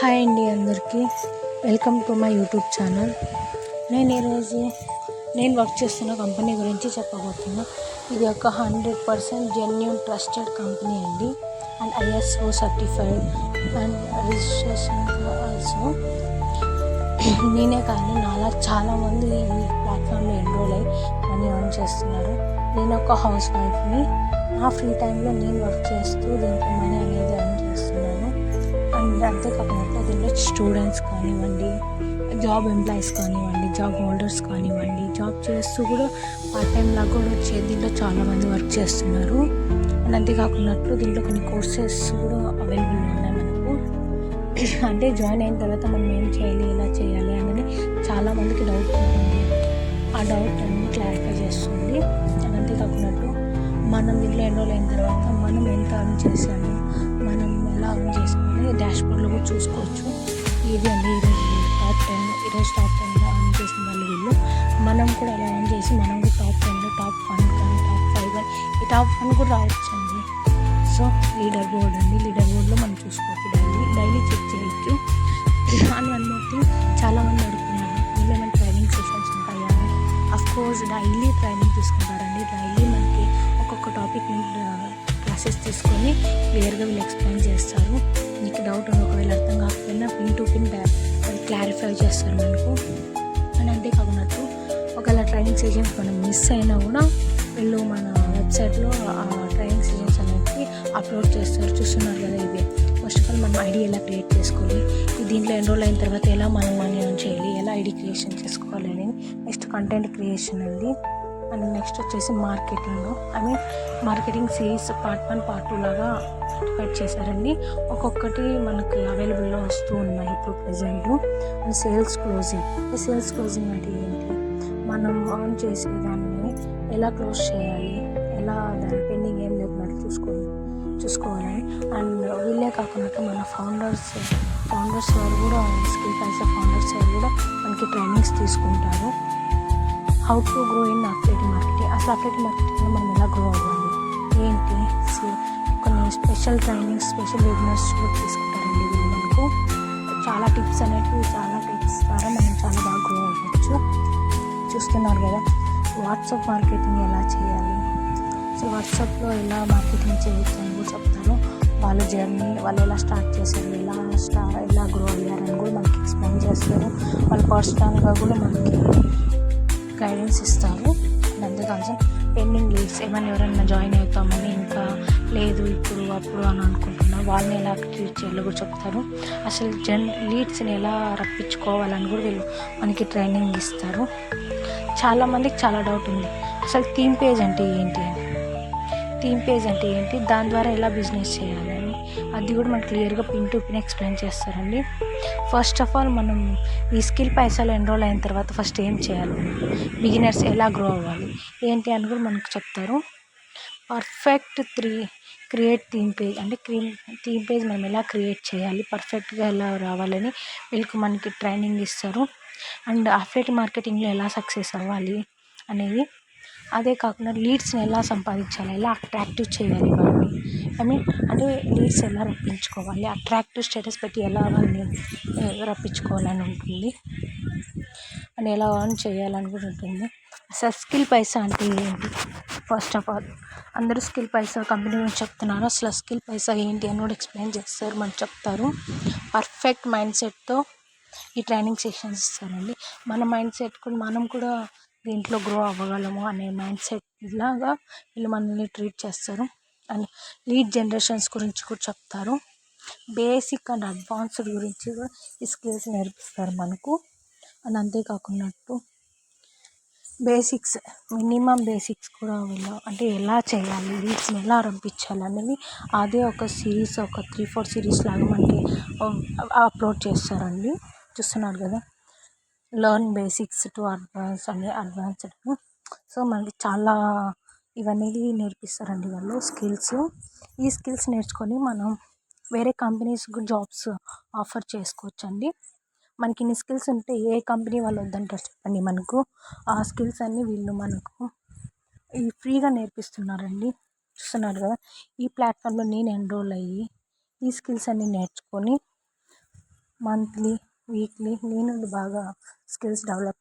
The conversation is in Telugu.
హాయ్ అండి అందరికీ. Welcome to my YouTube channel. నేను ఈరోజు వర్క్ చేస్తున్న కంపెనీ గురించి చెప్పబోతున్నా. ఇది ఒక 100% జెన్యూన్ ట్రస్టెడ్ కంపెనీ అండి. And ISO certified and registration also. నేనే కానీ నాలా చాలామంది ఈ ప్లాట్ఫామ్లో ఎన్రోల్ అయ్యి మనీ ఎర్న్ చేస్తున్నారు. నేను ఒక హౌస్ వైఫ్ని. నా ఫ్రీ టైంలో నేను వర్క్ చేస్తూ దీంట్లో మనీ అనేది ఎర్న్ చేస్తున్నాను. అండ్ అంతేకాకుండా దీంట్లో స్టూడెంట్స్ కానివ్వండి, జాబ్ ఎంప్లాయీస్ కానివ్వండి, జాబ్ హోల్డర్స్ కానివ్వండి, జాబ్ చేస్తూ కూడా పార్ట్ టైం లాగా కూడా దీంట్లో చాలామంది వర్క్ చేస్తున్నారు. అండ్ అంతేకాకుండా దీంట్లో కొన్ని కోర్సెస్ కూడా అవైలబుల్ ఉన్నాయి మనకు. అంటే జాయిన్ అయిన తర్వాత మనం ఏం చేయాలి, ఎలా చేయాలి అనేది చాలామందికి డౌట్ ఉంటుంది. ఆ డౌట్ అన్ని క్లారిఫై చేస్తుంది. అండ్ అంతేకాకుండా మనం దీంట్లో ఎన్రోల్ అయిన తర్వాత మనం ఎంత అర్న్ చేసాము, మనం ఎలా అర్న్ చేసాము అనేది డాష్బోర్డ్లో కూడా చూసుకోవచ్చు. ఇది అండి ఈరోజు టాప్ 10లో అర్న్ చేసిన వాళ్ళు వీళ్ళు. మనం కూడా అలా అర్న్ చేసి మనం కూడా టాప్ 10లో టాప్ 1 కానీ టాప్ 5 కానీ ఈ టాప్ 1 కూడా రావచ్చు అండి. సో లీడర్ బోర్డ్ అండి, లీడర్ బోర్డ్లో మనం చూసుకోవచ్చు, డైలీ చెక్ చేయొచ్చు. అని వన్ మోర్ థింగ్, చాలామంది అడుగుతున్నారు వీళ్ళు ఏమైనా ట్రైనింగ్ సెషన్స్ ఉంటాయా? అఫ్కోర్స్ డైలీ ట్రైనింగ్ తీసుకుంటారండి. డైలీ మనకి ఒక్కొక్క టాపిక్ క్లాసెస్ తీసుకొని క్లియర్గా వీళ్ళు ఎక్స్ప్లెయిన్ చేస్తారు. మీకు డౌట్ ఉంది, ఒకవేళ అర్థం కాకపోయినా పిన్ టు పిన్ క్లారిఫై చేస్తారు మనకు. అని అంతేకాకుండా ఒకవేళ ట్రైనింగ్ సెషన్స్ మనం మిస్ అయినా కూడా వీళ్ళు మన వెబ్సైట్లో ఆ ట్రైనింగ్ సెషన్స్ అనేవి అప్లోడ్ చేస్తారు. చూస్తున్నారు కదా. ఇది ఫస్ట్ ఆఫ్ ఆల్ మనం ఐడి ఎలా క్రియేట్ చేసుకోవాలి, దీంట్లో ఎన్రోల్ అయిన తర్వాత ఎలా మనం మనీ ఎర్న్ చేయాలి, ఎలా ఐడి క్రియేషన్ చేసుకోవాలి అనేది. నెక్స్ట్ కంటెంట్ క్రియేషన్ అండి. అండ్ నెక్స్ట్ వచ్చేసి మార్కెటింగ్ సిరీస్ పార్ట్ 1 పార్ట్ 2 లాగా కట్ చేశారండి. ఒక్కొక్కటి మనకి అవైలబుల్లో వస్తూ ఉన్నాయి ఇప్పుడు ప్రజెంట్. అండ్ సేల్స్ క్లోజింగ్ అంటే ఏంటి, మనం ఆన్ చేసేదాన్ని ఎలా క్లోజ్ చేయాలి, ఎలా దాని పెండింగ్ ఏం లేకుండా చూసుకోవాలని. అండ్ వీళ్ళే కాకుండా మన ఫౌండర్స్ వారు కూడా స్కిల్ పైసా ఫౌండర్స్ వారు కూడా మనకి ట్రైనింగ్స్ తీసుకుంటారు. How to grow in affiliate marketing. అసలు అఫిలియేట్ మార్కెటింగ్లో మనం ఎలా గ్రో అవ్వాలి ఏంటి, కొన్ని స్పెషల్ ట్రైనింగ్స్, స్పెషల్ వెబినార్స్ కూడా తీసుకుంటారండి వీళ్ళు. మనకు చాలా టిప్స్ ద్వారా మనం చాలా బాగా గ్రో అవ్వచ్చు. చూస్తున్నారు కదా. వాట్సాప్ మార్కెటింగ్ ఎలా చేయాలి, సో వాట్సాప్లో ఎలా మార్కెటింగ్ చేయొచ్చు అని కూడా చెప్తారు. వాళ్ళ జర్నీ, వాళ్ళు ఎలా స్టార్ట్ చేశారు, ఎలా గ్రో అయ్యారని కూడా మనకి ఎక్స్ప్లెయిన్ చేస్తారు. వాళ్ళు పర్సనల్గా కూడా మనకి గైడెన్స్ ఇస్తారు. అంతేకాదు పెండింగ్ లీడ్స్ ఏమైనా ఎవరైనా జాయిన్ అవుతామని ఇంకా లేదు ఇప్పుడు అప్పుడు అని అనుకుంటున్నా వాళ్ళని ఎలా ట్రీట్ చేయాలో కూడా చెప్తారు. అసలు లీడ్స్ని ఎలా రప్పించుకోవాలని కూడా వీళ్ళు మనకి ట్రైనింగ్ ఇస్తారు. చాలామందికి చాలా డౌట్ ఉంది, అసలు థీమ్ పేజ్ అంటే ఏంటి, దాని ద్వారా ఎలా బిజినెస్ చేయాలి అని. అది కూడా మనకు క్లియర్గా పిన్ టు పిన్ ఎక్స్ప్లెయిన్ చేస్తారండి. ఫస్ట్ ఆఫ్ ఆల్ మనం ఈ స్కిల్ పైసాలో ఎన్రోల్ అయిన తర్వాత ఫస్ట్ ఏం చేయాలి, బిగినర్స్ ఎలా గ్రో అవ్వాలి ఏంటి అని కూడా మనకు చెప్తారు. పర్ఫెక్ట్ క్రియేట్ థీమ్ పేజ్ అంటే థీమ్ పేజ్ మనం ఎలా క్రియేట్ చేయాలి, పర్ఫెక్ట్గా ఎలా రావాలని వీళ్ళకి మనకి ట్రైనింగ్ ఇస్తారు. అండ్ అఫిలియేట్ మార్కెటింగ్లో ఎలా సక్సెస్ అవ్వాలి అనేది. అదే కాకుండా లీడ్స్ని ఎలా సంపాదించాలి, ఎలా అట్రాక్టివ్ చేయాలి వాళ్ళని, అంటే లీడ్స్ ఎలా రప్పించుకోవాలి, అట్రాక్టివ్ స్టేటస్ పెట్టి ఎలా వాళ్ళని రప్పించుకోవాలని ఉంటుంది. అని ఎలా ఆన్ చేయాలని కూడా ఉంటుంది. అసలు స్కిల్ పైసా అంటే ఏంటి, ఫస్ట్ ఆఫ్ ఆల్ అందరూ స్కిల్ పైసా కంపెనీ గురించి చెప్తున్నారు. అసలు స్కిల్ పైసా ఏంటి అని కూడా ఎక్స్ప్లెయిన్ చేస్తారు, మనకు చెప్తారు. పర్ఫెక్ట్ మైండ్ సెట్తో ఈ ట్రైనింగ్ సెషన్స్ ఇస్తారండి. మన మైండ్ సెట్ కూడా మనం కూడా దీంట్లో గ్రో అవ్వగలము అనే మైండ్ సెట్ లాగా వీళ్ళు మనల్ని ట్రీట్ చేస్తారు. అండ్ లీడ్ జనరేషన్స్ గురించి కూడా చెప్తారు. బేసిక్ అండ్ అడ్వాన్స్డ్ గురించి కూడా ఈ స్కిల్స్ నేర్పిస్తారు మనకు. అండ్ అంతేకాకుండా మినిమం బేసిక్స్ కూడా వీళ్ళు అంటే ఎలా చేయాలి, లీడ్స్ని ఎలా రప్పించాలి అనేది అదే ఒక సిరీస్, ఒక 3-4 సిరీస్ లాగా మనకి అప్లోడ్ చేస్తారండి. చూస్తున్నారు కదా. Learn basics to advanced. So మనకి చాలా ఇవన్నీ నేర్పిస్తారండి వాళ్ళు స్కిల్స్. ఈ స్కిల్స్ నేర్చుకొని మనం వేరే కంపెనీస్కి జాబ్స్ ఆఫర్ చేసుకోవచ్చు అండి. మనకి ఇన్ని స్కిల్స్ ఉంటే ఏ కంపెనీ వాళ్ళు వద్దంటారు చెప్పండి. మనకు ఆ స్కిల్స్ అన్నీ వీళ్ళు మనకు ఫ్రీగా నేర్పిస్తున్నారండి. చూస్తున్నారు కదా. ఈ ప్లాట్ఫామ్లో నేను ఎన్రోల్ అయ్యి ఈ స్కిల్స్ అన్నీ నేర్చుకొని మంత్లీ వీక్లీ నేను బాగా స్కిల్స్ డెవలప్